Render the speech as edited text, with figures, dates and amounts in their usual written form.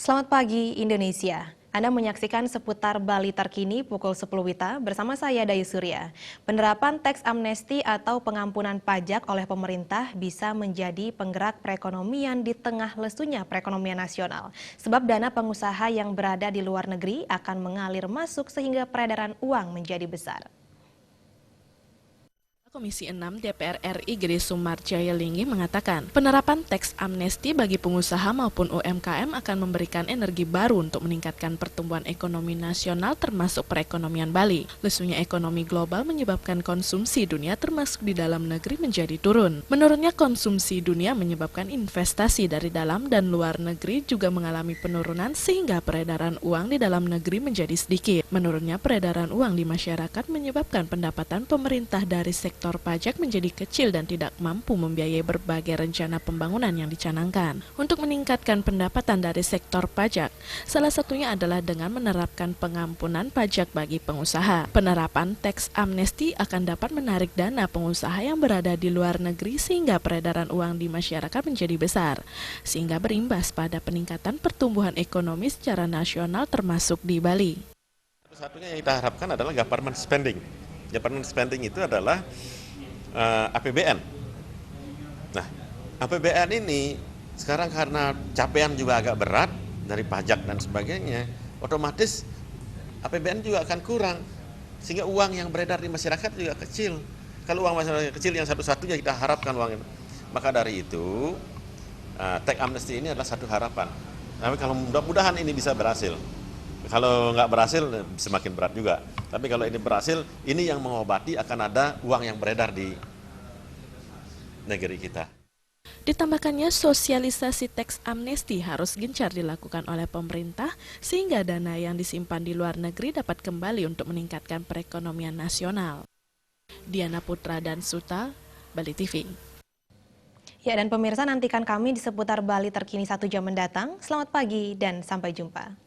Selamat pagi Indonesia. Anda menyaksikan seputar Bali terkini pukul 10 WITA bersama saya Dayu Surya. Penerapan teks amnesti atau pengampunan pajak oleh pemerintah bisa menjadi penggerak perekonomian di tengah lesunya perekonomian nasional. Sebab dana pengusaha yang berada di luar negeri akan mengalir masuk sehingga peredaran uang menjadi besar. Komisi 6 DPR RI Gede Sumarjaya Linggi mengatakan penerapan teks amnesti bagi pengusaha maupun UMKM akan memberikan energi baru untuk meningkatkan pertumbuhan ekonomi nasional termasuk perekonomian Bali. Lesunya ekonomi global menyebabkan konsumsi dunia termasuk di dalam negeri menjadi turun. Menurutnya konsumsi dunia menyebabkan investasi dari dalam dan luar negeri juga mengalami penurunan sehingga peredaran uang di dalam negeri menjadi sedikit. Menurutnya peredaran uang di masyarakat menyebabkan pendapatan pemerintah dari sektor pajak menjadi kecil dan tidak mampu membiayai berbagai rencana pembangunan yang dicanangkan. Untuk meningkatkan pendapatan dari sektor pajak, salah satunya adalah dengan menerapkan pengampunan pajak bagi pengusaha. Penerapan teks amnesti akan dapat menarik dana pengusaha yang berada di luar negeri sehingga peredaran uang di masyarakat menjadi besar, sehingga berimbas pada peningkatan pertumbuhan ekonomi secara nasional termasuk di Bali. Satu-satunya yang kita harapkan adalah government spending. Government spending itu adalah APBN. Nah, APBN ini sekarang karena capaian juga agak berat dari pajak dan sebagainya, otomatis APBN juga akan kurang, sehingga uang yang beredar di masyarakat juga kecil. Kalau uang masyarakat kecil yang satu-satunya kita harapkan uang itu. Maka dari itu, teks amnesti ini adalah satu harapan. Tapi kalau mudah-mudahan ini bisa berhasil. Kalau nggak berhasil, semakin berat juga. Tapi kalau ini berhasil, ini yang mengobati akan ada uang yang beredar di negeri kita. Ditambahkannya sosialisasi teks amnesti harus gencar dilakukan oleh pemerintah sehingga dana yang disimpan di luar negeri dapat kembali untuk meningkatkan perekonomian nasional. Diana Putra dan Suta, Bali TV. Ya, dan pemirsa nantikan kami di seputar Bali terkini 1 jam mendatang. Selamat pagi dan sampai jumpa.